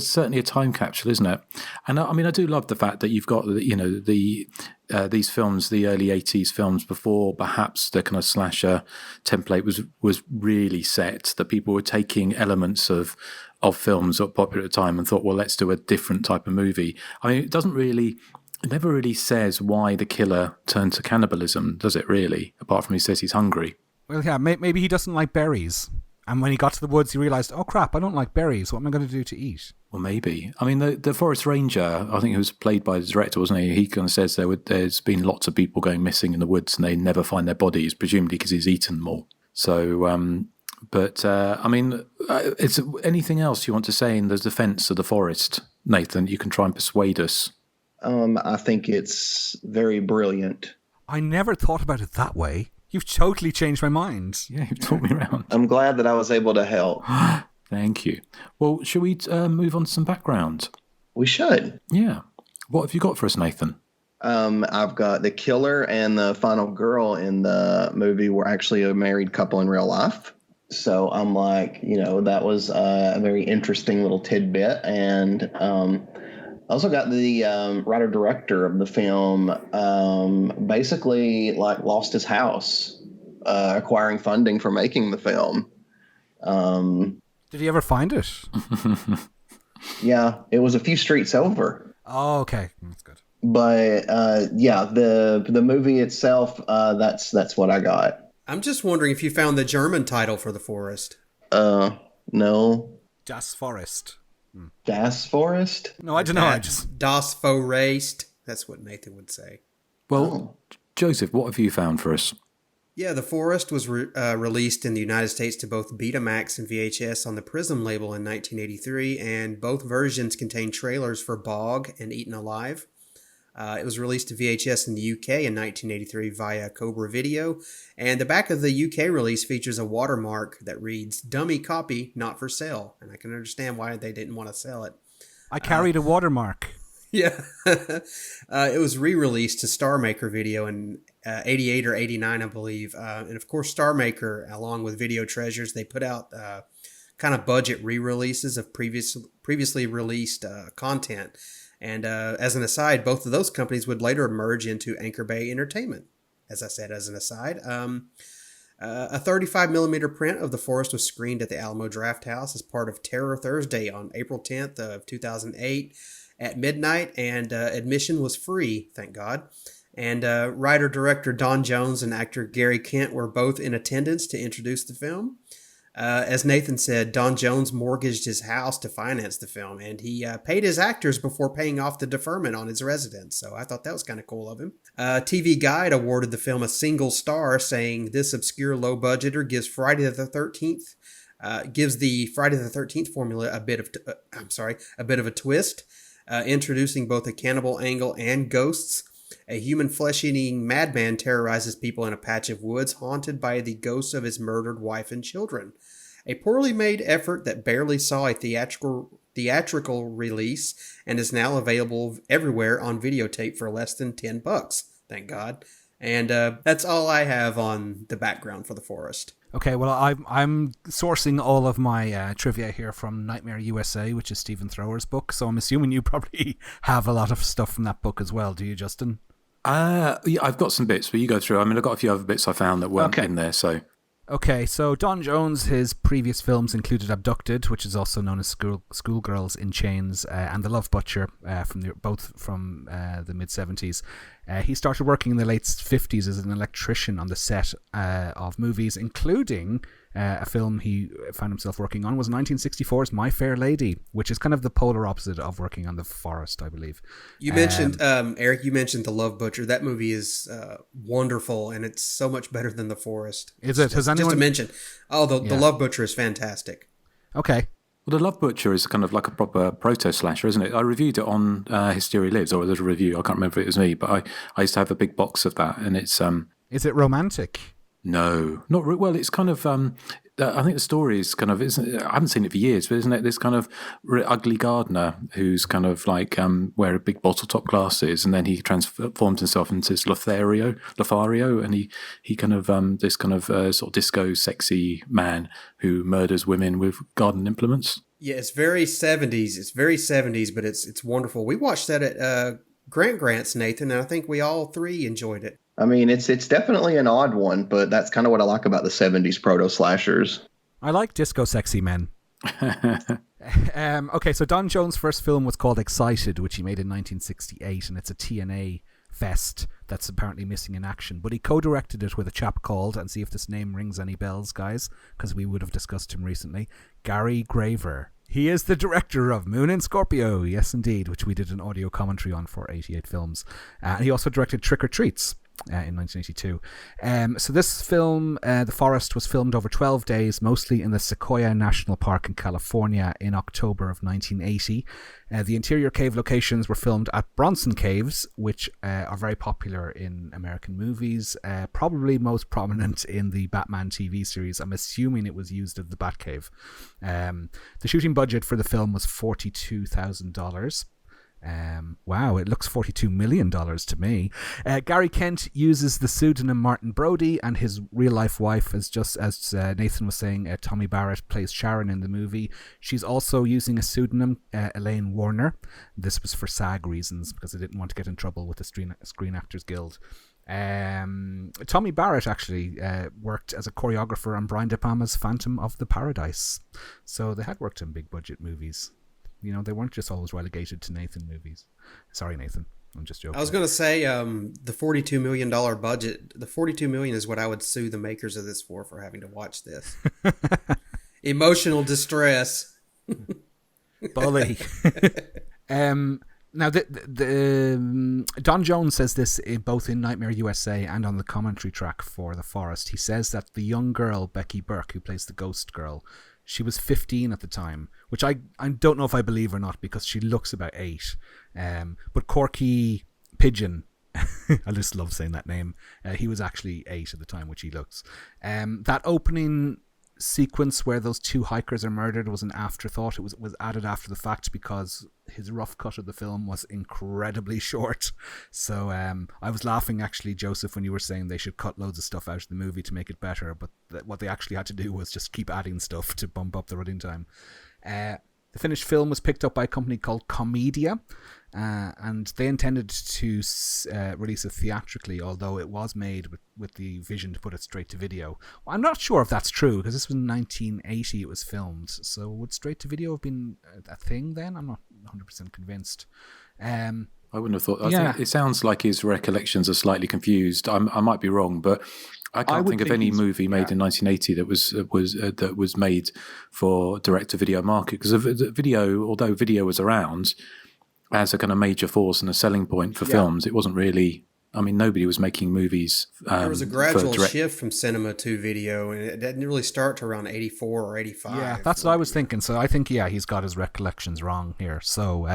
certainly a time capsule, isn't it? And I do love the fact that you've got these films, the early 80s films, before perhaps the kind of slasher template was really set, that people were taking elements of films that were popular at the time and thought, well, let's do a different type of movie. I mean, it never really says why the killer turned to cannibalism, does it really? Apart from he says he's hungry. Well, yeah, maybe he doesn't like berries. And when he got to the woods, he realised, oh crap, I don't like berries. What am I going to do to eat? Well, maybe. I mean, the forest ranger, I think it was played by the director, wasn't he? He kind of says there's been lots of people going missing in the woods and they never find their bodies, presumably because he's eaten them all. So, it's anything else you want to say in the defence of the forest, Nathan? You can try and persuade us. I think it's very brilliant. I never thought about it that way. You've totally changed my mind. Yeah, you've taught me around. I'm glad that I was able to help. Thank you. Well, shall we move on to some background? We should. Yeah. What have you got for us, Nathan? I've got the killer and the final girl in the movie were actually a married couple in real life. So I'm like, that was a very interesting little tidbit. And I also got the writer-director of the film basically lost his house acquiring funding for making the film. Did he ever find it? Yeah, it was a few streets over. Oh, okay. That's good. But the movie itself, that's what I got. I'm just wondering if you found the German title for the forest. No. Das Forest. Das Forest? No, I don't know. Das Forest. That's what Nathan would say. Well, Joseph, what have you found for us? Yeah, The Forest was released in the United States to both Betamax and VHS on the Prism label in 1983, and both versions contain trailers for Bog and Eaten Alive. It was released to VHS in the UK in 1983 via Cobra Video, and the back of the UK release features a watermark that reads, "Dummy copy, not for sale," and I can understand why they didn't want to sell it. I carried a watermark. Yeah. It was re-released to Star Maker Video in 88 or 89, I believe. And of course, Star Maker, along with Video Treasures, they put out kind of budget re-releases of previously released content. And as an aside, both of those companies would later merge into Anchor Bay Entertainment. As I said, as an aside, a 35mm print of The Forest was screened at the Alamo Drafthouse as part of Terror Thursday on April 10th of 2008 at midnight, and admission was free, thank God. And writer-director Don Jones and actor Gary Kent were both in attendance to introduce the film. As Nathan said, Don Jones mortgaged his house to finance the film, and he paid his actors before paying off the deferment on his residence, so I thought that was kind of cool of him. TV Guide awarded the film a single star, saying this obscure low-budgeter gives the Friday the 13th formula a bit of a twist, introducing both a cannibal angle and ghosts. A human flesh-eating madman terrorizes people in a patch of woods haunted by the ghosts of his murdered wife and children. A poorly made effort that barely saw a theatrical release and is now available everywhere on videotape for less than $10. Thank God. And that's all I have on the background for The Forest. Okay, well, I'm sourcing all of my trivia here from Nightmare USA, which is Stephen Thrower's book. So I'm assuming you probably have a lot of stuff from that book as well, do you, Justin? Yeah, I've got some bits, but you go through. I mean, I've got a few other bits I found that weren't in there, so... Okay, so Don Jones, his previous films included Abducted, which is also known as Schoolgirls in Chains, and The Love Butcher, both from the mid-70s. He started working in the late 50s as an electrician on the set of movies, including a film he found himself working on was 1964's My Fair Lady, which is kind of the polar opposite of working on The Forest, I believe. You mentioned, Eric, you mentioned The Love Butcher. That movie is wonderful, and it's so much better than The Forest. Is it? Has anyone... Just to mention. Oh, The Love Butcher is fantastic. Okay. Well, The Love Butcher is kind of like a proper proto-slasher, isn't it? I reviewed it on Hysteria Lives, or there's a review. I can't remember if it was me, but I used to have a big box of that, and it's... Is it romantic? No, not well. It's kind of. I think the story is kind of. I haven't seen it for years, but isn't it this kind of ugly gardener who's kind of like wearing big bottle top glasses, and then he transforms himself into this Lothario, and he kind of this kind of sort of disco sexy man who murders women with garden implements. Yeah, it's very 70s. It's very 70s, but it's wonderful. We watched that at Grant's, Nathan, and I think we all three enjoyed it. I mean, it's definitely an odd one, but that's kind of what I like about the 70s proto-slashers. I like disco sexy men. Okay, so Don Jones' first film was called Excited, which he made in 1968, and it's a TNA fest that's apparently missing in action. But he co-directed it with a chap called, and see if this name rings any bells, guys, because we would have discussed him recently, Gary Graver. He is the director of Moon and Scorpio, yes indeed, which we did an audio commentary on for 88 Films. He also directed Trick or Treats in 1982. So this film, The Forest, was filmed over 12 days, mostly in the Sequoia National Park in California in October of 1980. The interior cave locations were filmed at Bronson Caves, which are very popular in American movies, probably most prominent in the Batman TV series. I'm assuming it was used as the Batcave. The shooting budget for the film was $42,000. Wow, it looks $42 million to me. Gary Kent uses the pseudonym Martin Brody, and his real-life wife, as Nathan was saying, Tommy Barrett plays Sharon in the movie. She's also using a pseudonym, Elaine Warner. This was for SAG reasons, because they didn't want to get in trouble with the Screen Actors Guild. Tommy Barrett actually worked as a choreographer on Brian De Palma's Phantom of the Paradise. So they had worked in big-budget movies. You know, they weren't just always relegated to Nathan movies. Sorry, Nathan. I'm just joking. I was going to say the $42 million budget. The $42 million is what I would sue the makers of this for having to watch this. Emotional distress. Bully. Now, Don Jones says this both in Nightmare USA and on the commentary track for The Forest. He says that the young girl, Becky Burke, who plays the ghost girl, she was 15 at the time, which I don't know if I believe or not, because she looks about 8. But Corky Pigeon, I just love saying that name, he was actually 8 at the time, which he looks. That opening sequence where those 2 hikers are murdered was an afterthought. It was added after the fact because his rough cut of the film was incredibly short. So I was laughing actually, Joseph, when you were saying they should cut loads of stuff out of the movie to make it better, but what they actually had to do was just keep adding stuff to bump up the running time. The finished film was picked up by a company called Comedia, and they intended to release it theatrically, although it was made with the vision to put it straight to video. Well, I'm not sure if that's true, because this was 1980 it was filmed, so would straight to video have been a thing then? I'm not 100% convinced. I wouldn't have thought. I think it sounds like his recollections are slightly confused. I might be wrong, but I can't think of any movie made in 1980 that was made for direct-to-video market, because video, although video was around as a kind of major force and a selling point for films, it wasn't really. I mean, nobody was making movies. There was a gradual shift from cinema to video, and it didn't really start to around 84 or 85. Yeah, that's what I was thinking. So I think, he's got his recollections wrong here. So,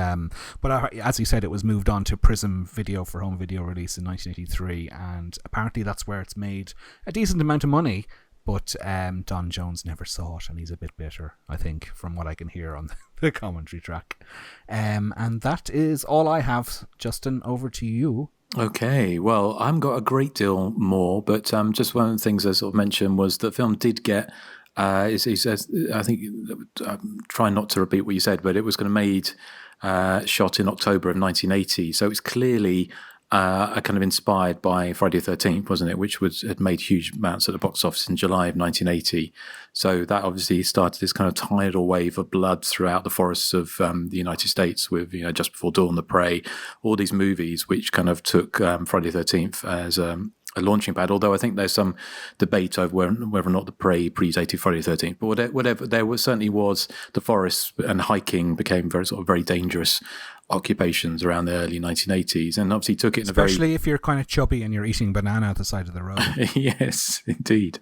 but as you said, it was moved on to Prism Video for home video release in 1983, and apparently that's where it's made a decent amount of money. But Don Jones never saw it, and he's a bit bitter, I think, from what I can hear on the commentary track. And that is all I have. Justin, over to you. Okay, well, I haven't got a great deal more, but just one of the things I sort of mentioned was the film did get, he says, I think, trying not to repeat what you said, but it was going to made, shot in October of 1980, so it's clearly are kind of inspired by Friday the 13th, wasn't it? Which had made huge amounts at the box office in July of 1980. So that obviously started this kind of tidal wave of blood throughout the forests of the United States with, Just Before Dawn, The Prey, all these movies which kind of took Friday the 13th as a launching pad, although I think there's some debate over whether or not The Prey predated Friday the 13th. But whatever, certainly was the forests, and hiking became very dangerous occupations around the early 1980s, and obviously took it especially if you're kind of chubby and you're eating banana at the side of the road. Yes, indeed.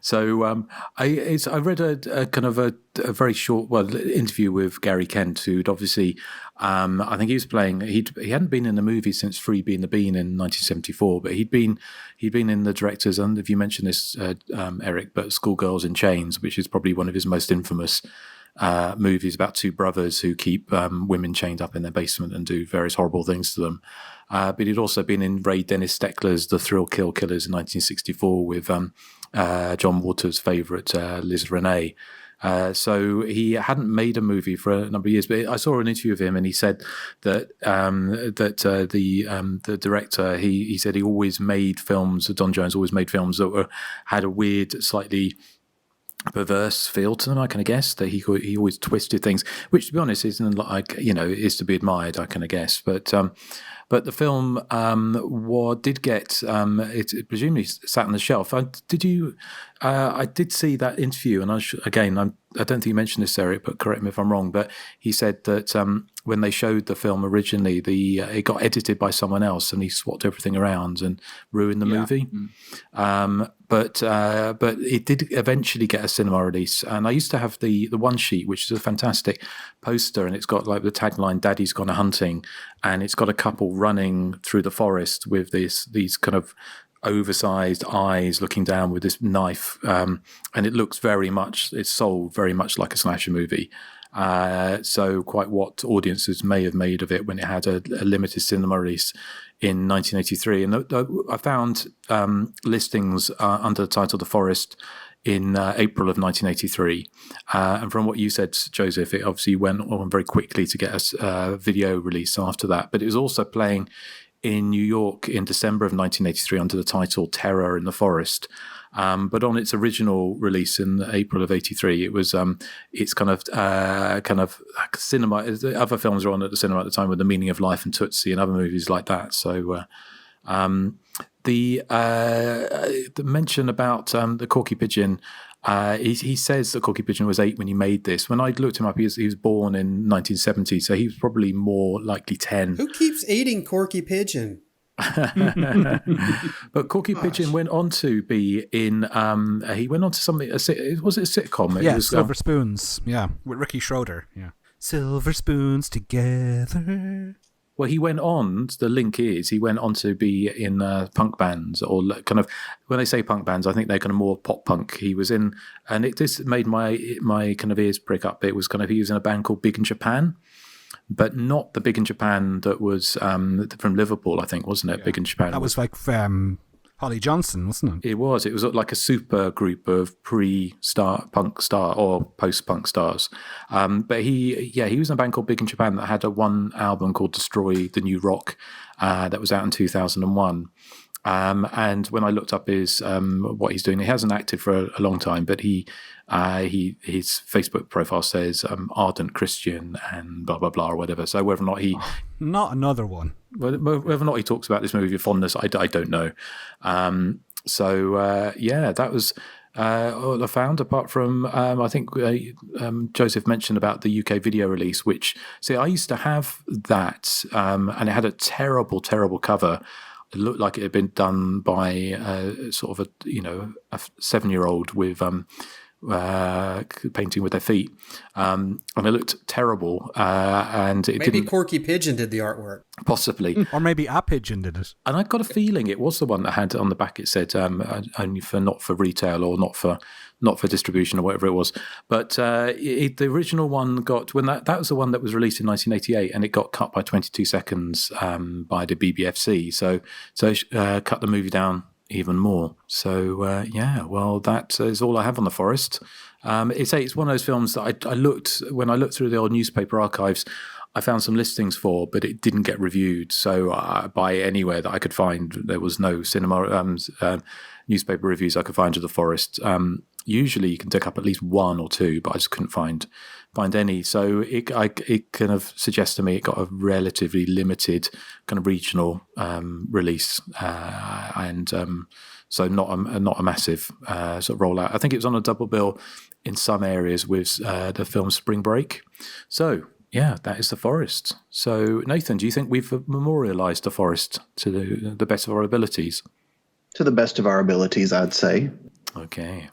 So I read a kind of a very short interview with Gary Kent, who'd obviously I think he was playing. He hadn't been in the movie since Free Being the Bean in 1974, but he'd been in the directors, and if you mentioned this, Erik, but Schoolgirls in Chains, which is probably one of his most infamous movies about two brothers who keep women chained up in their basement and do various horrible things to them. But he'd also been in Ray Dennis Steckler's The Thrill Kill Killers in 1964 with John Waters' favourite Liz Renee. So he hadn't made a movie for a number of years, but I saw an interview of him, and he said that the director, he said he always made films. Don Jones always made films that had a weird, slightly perverse feel to them, I kind of guess, that he always twisted things, which to be honest isn't is to be admired, I kind of guess. But the film did get it presumably sat on the shelf. I did see that interview, and I don't think you mentioned this, Erik, but correct me if I'm wrong. But he said that when they showed the film originally, it got edited by someone else, and he swapped everything around and ruined the movie. But it did eventually get a cinema release, and I used to have the one sheet, which is a fantastic poster, and it's got like the tagline "Daddy's Gone A-Hunting," and it's got a couple running through the forest with these kind of oversized eyes looking down with this knife, and it's sold very much like a slasher movie. So quite what audiences may have made of it when it had a limited cinema release in 1983. And I found listings under the title The Forest in April of 1983. And from what you said, Joseph, it obviously went on very quickly to get a video release after that. But it was also playing in New York in December of 1983 under the title Terror in the Forest. But on its original release in April of '83, it was it's kind of like cinema. Other films were on at the cinema at the time with The Meaning of Life and Tootsie and other movies like that. So the mention about the Corky Pigeon. He says that Corky Pigeon was 8 when he made this. When I looked him up, he was born in 1970, so he was probably more likely 10. Who keeps eating Corky Pigeon? But Corky Pigeon went on to be in. He went on to something. Was it a sitcom? Yeah, Silver Spoons. Yeah, with Ricky Schroeder. Yeah, Silver Spoons together. Well, he went on. The link is he went on to be in punk bands, or kind of when they say punk bands, I think they're kind of more pop punk. He was in, and this made my kind of ears prick up. It was kind of he was in a band called Big in Japan, but not the Big in Japan that was from Liverpool, I think, wasn't it? Yeah. Big in Japan. That was like Holly Johnson, wasn't it? It was. It was like a super group of pre-punk star or post-punk stars. But he was in a band called Big in Japan that had one album called Destroy the New Rock that was out in 2001. And when I looked up what he's doing, he hasn't acted for a long time, but his Facebook profile says ardent Christian and blah blah blah or whatever. So whether or not not another one, whether or not he talks about this movie with fondness, I don't know. That was all I found. Apart from I think Joseph mentioned about the UK video release, which I used to have that, and it had a terrible cover. It looked like it had been done by sort of a 7-year-old with painting with their feet, and it looked terrible. And it maybe Corky Pigeon did the artwork, possibly, or maybe a pigeon did it. And I got a feeling it was the one that had on the back. It said only not for retail or not for distribution or whatever it was. But the original one got that was the one that was released in 1988, and it got cut by 22 seconds by the BBFC. So cut the movie down even more. So that is all I have on The Forest. It's one of those films that I looked through the old newspaper archives. I found some listings for, but it didn't get reviewed. So by anywhere that I could find, there was no cinema newspaper reviews I could find of The Forest. Usually you can dig up at least one or two, but I just couldn't find any. So it kind of suggests to me it got a relatively limited kind of regional release, so not a massive sort of rollout. I think it was on a double bill in some areas with the film Spring Break. So yeah, that is The Forest. So Nathan, do you think we've memorialised The Forest to the best of our abilities? To the best of our abilities, I'd say. Okay.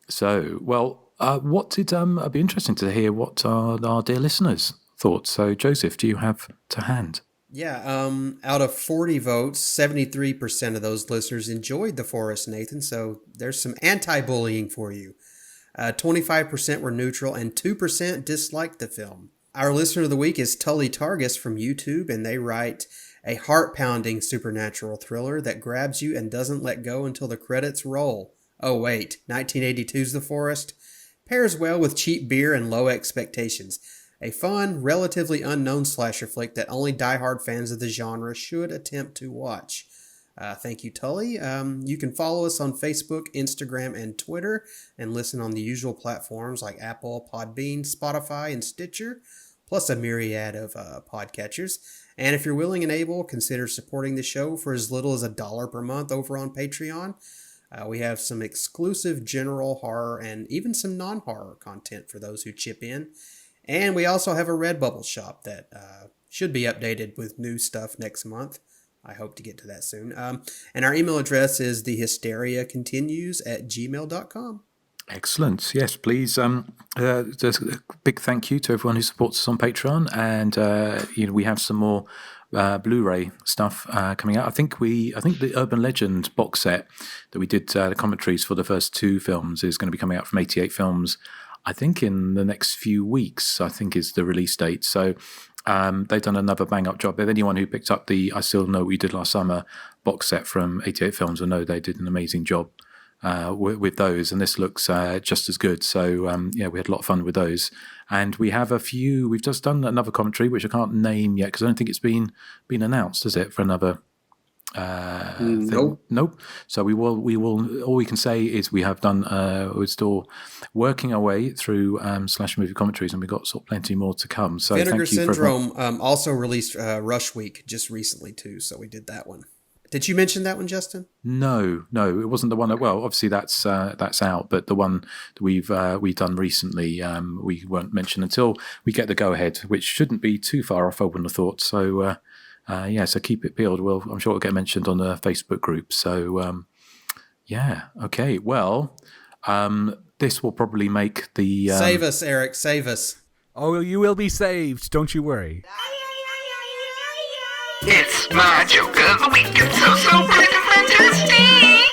So, well, what did I'd be interesting to hear what our dear listeners thought. So, Joseph, do you have to hand? Yeah, out of 40 votes, 73% of those listeners enjoyed The Forest, Nathan. So there's some anti-bullying for you. 25% were neutral and 2% disliked the film. Our listener of the week is Tully Targus from YouTube, and they write, a heart-pounding supernatural thriller that grabs you and doesn't let go until the credits roll. Oh wait, 1982's The Forest? Pairs well with cheap beer and low expectations. A fun, relatively unknown slasher flick that only diehard fans of the genre should attempt to watch. Thank you, Tully. You can follow us on Facebook, Instagram, and Twitter, and listen on the usual platforms like Apple, Podbean, Spotify, and Stitcher, plus a myriad of podcatchers. And if you're willing and able, consider supporting the show for as little as $1 per month over on Patreon. We have some exclusive general horror and even some non-horror content for those who chip in. And we also have a Redbubble shop that should be updated with new stuff next month. I hope to get to that soon. And our email address is thehysteriacontinues@gmail.com. Excellent. Yes, please. Just a big thank you to everyone who supports us on Patreon. And we have some more Blu-ray stuff coming out. I think the Urban Legend box set that we did the commentaries for the first two films is going to be coming out from 88 Films. I think in the next few weeks, I think is the release date. So they've done another bang-up job. If anyone who picked up the I Still Know What You Did Last Summer box set from 88 Films will know they did an amazing job with those. And this looks just as good. So, we had a lot of fun with those. And we have we've just done another commentary, which I can't name yet because I don't think it's been announced, is it, for another Nope. So we will. All we can say is we have done. We're still working our way through slash movie commentaries, and we've got sort of plenty more to come. So Vinegar thank you Syndrome also released Rush Week just recently too. So we did that one. Did you mention that one, Justin? No, it wasn't the one that. Well, obviously that's out, but the one that we've done recently, we won't mention until we get the go ahead, which shouldn't be too far off. I wouldn't have thought. So. So keep it peeled. Well, I'm sure it'll get mentioned on the Facebook group. So, okay. Well, this will probably make the... Save us, Eric. Save us. Oh, you will be saved. Don't you worry. It's my joke of the week. It's so fantastic.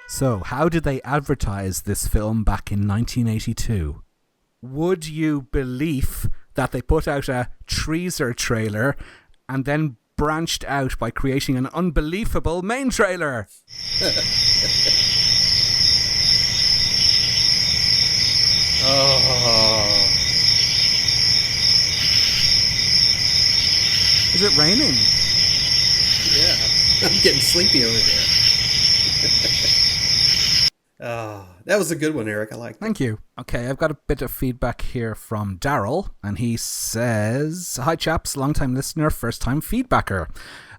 So, how did they advertise this film back in 1982? Would you believe that they put out a teaser trailer and then branched out by creating an unbelievable main trailer? Oh. Is it raining? Yeah. I'm getting sleepy over there. That was a good one, Eric. I like that. Thank you. Okay, I've got a bit of feedback here from Daryl, and he says, "Hi chaps, long-time listener, first-time feedbacker.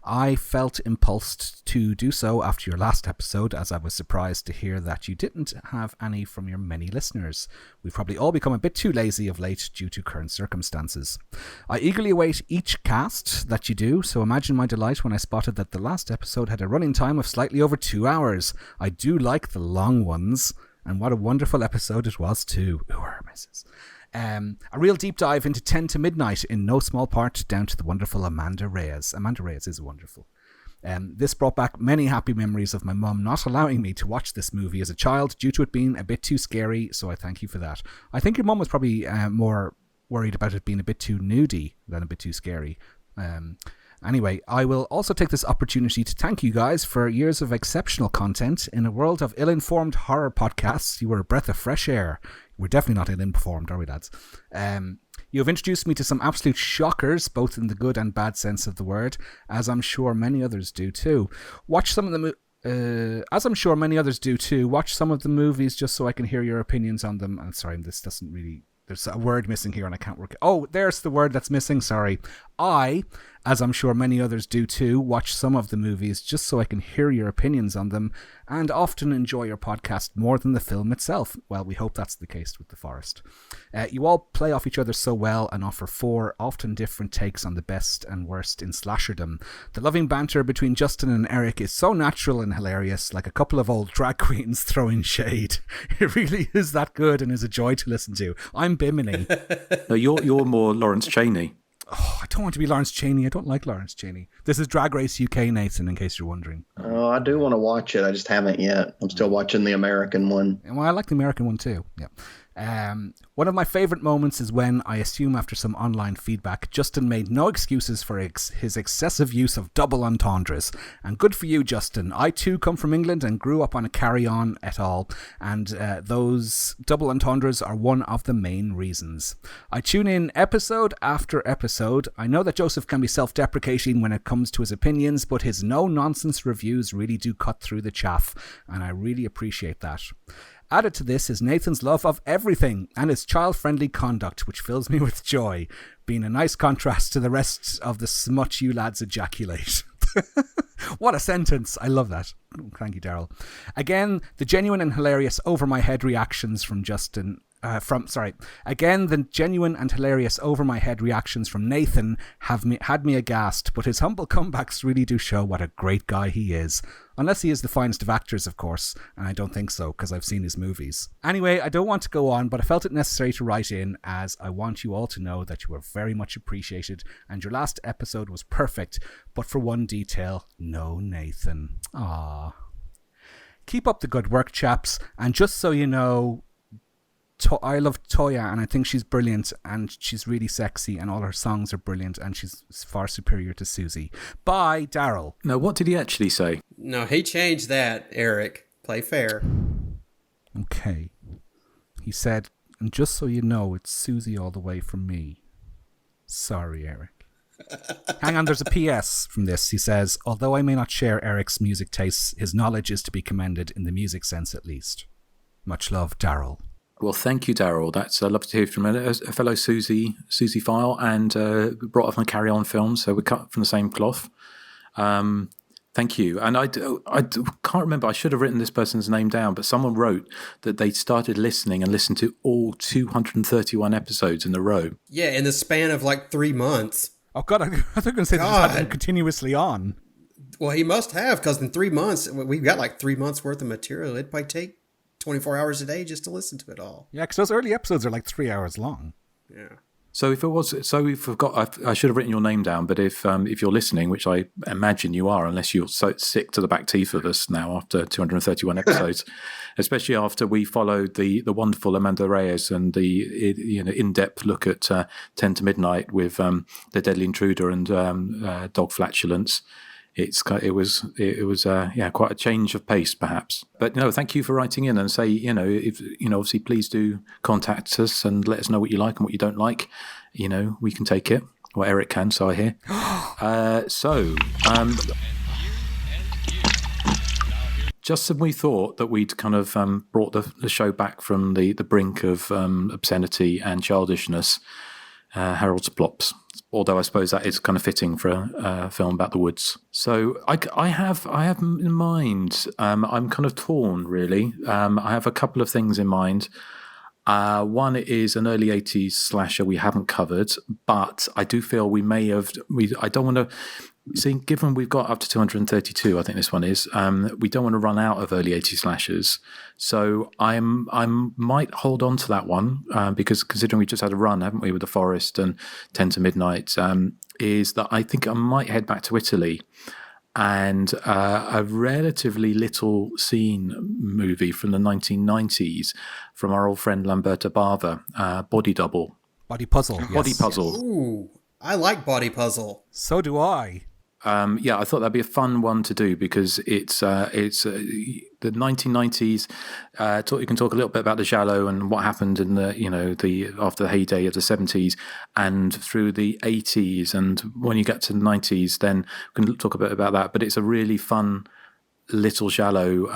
I felt impulsed to do so after your last episode, as I was surprised to hear that you didn't have any from your many listeners. We've probably all become a bit too lazy of late due to current circumstances. I eagerly await each cast that you do, so imagine my delight when I spotted that the last episode had a running time of slightly over 2 hours. I do like the long ones, and what a wonderful episode it was too. Ooh, misses. A real deep dive into 10 to Midnight, in no small part down to the wonderful Amanda Reyes. Amanda Reyes is wonderful. This brought back many happy memories of my mum not allowing me to watch this movie as a child due to it being a bit too scary, so I thank you for that. I think your mum was probably more worried about it being a bit too nudie than a bit too scary. Anyway, I will also take this opportunity to thank you guys for years of exceptional content. In a world of ill-informed horror podcasts, you were a breath of fresh air. We're definitely not ill-informed, are we, lads? You have introduced me to some absolute shockers, both in the good and bad sense of the word, as I'm sure many others do too. Watch some of the movies just so I can hear your opinions on them. I'm sorry, this doesn't really... There's a word missing here and I can't work it. Oh, there's the word that's missing, sorry. I, as I'm sure many others do too, watch some of the movies just so I can hear your opinions on them and often enjoy your podcast more than the film itself. Well, we hope that's the case with The Forest. You all play off each other so well and offer 4 often different takes on the best and worst in slasherdom. The loving banter between Justin and Erik is so natural and hilarious, like a couple of old drag queens throwing shade. It really is that good and is a joy to listen to. I'm Bimini. No, you're more Lawrence Chaney. Oh, I don't want to be Lawrence Chaney. I don't like Lawrence Chaney. This is Drag Race UK, Nathan, in case you're wondering. Oh, I do want to watch it. I just haven't yet. I'm still watching the American one. Well, I like the American one too. Yeah. One of my favourite moments is when, I assume after some online feedback, Justin made no excuses for his excessive use of double entendres. And good for you, Justin. I too come from England and grew up on a carry-on et al. And those double entendres are one of the main reasons. I tune in episode after episode. I know that Joseph can be self-deprecating when it comes to his opinions, but his no-nonsense reviews really do cut through the chaff. And I really appreciate that. Added to this is Nathan's love of everything and his child-friendly conduct, which fills me with joy, being a nice contrast to the rest of the smut you lads ejaculate. What a sentence. I love that. Thank you, Daryl. Again, the genuine and hilarious over-my-head reactions from Justin... Again, the genuine and hilarious over-my-head reactions from Nathan had me aghast, but his humble comebacks really do show what a great guy he is. Unless he is the finest of actors, of course, and I don't think so, because I've seen his movies. Anyway, I don't want to go on, but I felt it necessary to write in, as I want you all to know that you are very much appreciated, and your last episode was perfect, but for one detail, no Nathan. Aww. Keep up the good work, chaps, and just so you know... I love Toya, and I think she's brilliant, and she's really sexy, and all her songs are brilliant, and she's far superior to Susie. Bye, Daryl. No, what did he actually say? No, he changed that, Erik. Play fair. Okay. He said, and just so you know, it's Susie all the way from me. Sorry, Erik. Hang on, there's a PS from this. He says, although I may not share Erik's music tastes, his knowledge is to be commended in the music sense at least. Much love, Daryl. Well, thank you, Daryl. That's lovely to hear from a fellow Susie file, and brought up on Carry On film, so we're cut from the same cloth. Thank you. And I can't remember, I should have written this person's name down, but someone wrote that they started listening and listened to all 231 episodes in a row. Yeah, in the span of like 3 months. Oh, God, I thought you were going to say that had been continuously on. Well, he must have, because in 3 months, we've got like 3 months worth of material. It'd probably take 24 hours a day just to listen to it all. Yeah, because those early episodes are like 3 hours long. Yeah. So if we forgot, I should have written your name down. But if you're listening, which I imagine you are, unless you're so sick to the back teeth of us now after 231 episodes, especially after we followed the wonderful Amanda Reyes and the in-depth look at 10 to Midnight with The Deadly Intruder and Dog Flatulence. It was quite a change of pace, perhaps. But no, thank you for writing in and say, if obviously please do contact us and let us know what you like and what you don't like. We can take it. Well, Erik can, so I hear. Just when we thought that we'd kind of brought the show back from the brink of obscenity and childishness, Harold's plops. Although I suppose that is kind of fitting for a film about the woods. So I have in mind. I'm kind of torn, really. I have a couple of things in mind. One is an early 80s slasher we haven't covered, but I do feel we may have. I don't want to. See, given we've got up to 232, I think this one is, we don't want to run out of early 80s slashers. So I might hold on to that one, because considering we just had a run, haven't we, with The Forest and 10 to Midnight, is that I think I might head back to Italy and a relatively little seen movie from the 1990s from our old friend Lamberto Bava, Body Double. Body Puzzle. Yes. Body Puzzle. Ooh, I like Body Puzzle. So do I. Yeah, I thought that'd be a fun one to do because it's the 1990s. You can talk a little bit about the giallo and what happened in the after the heyday of the 70s and through the 80s, and when you get to the 90s, then we can talk a bit about that. But it's a really fun little giallo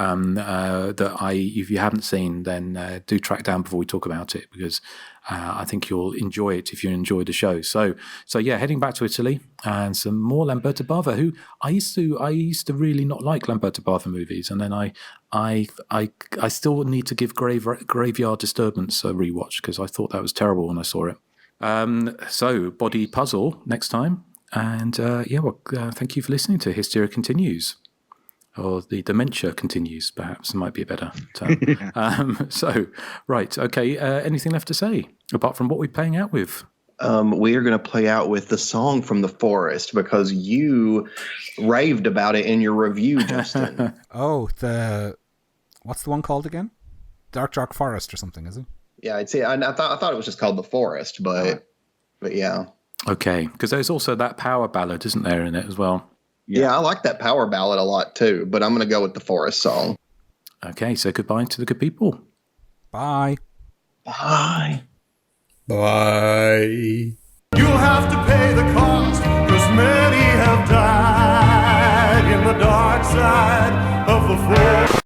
that if you haven't seen, then do track down before we talk about it, because I think you'll enjoy it if you enjoy the show. So yeah, heading back to Italy and some more Lamberto Bava, who I used to really not like Lamberto Bava movies, and then I still need to give Graveyard Disturbance a rewatch because I thought that was terrible when I saw it. So Body Puzzle next time, and thank you for listening to Hysteria Continues. Or the dementia continues, perhaps, might be a better term. Right, okay. Anything left to say, apart from what we're playing out with? We are going to play out with the song from The Forest, because you raved about it in your review, Justin. What's the one called again? Dark Forest or something, is it? Yeah, I thought it was just called The Forest, but yeah. Okay, because there's also that power ballad, isn't there, in it as well? Yeah, I like that power ballad a lot too, but I'm going to go with the Forest song. Okay, so goodbye to the good people. Bye. Bye. Bye. You'll have to pay the cost, 'cause many have died in the dark side of the forest.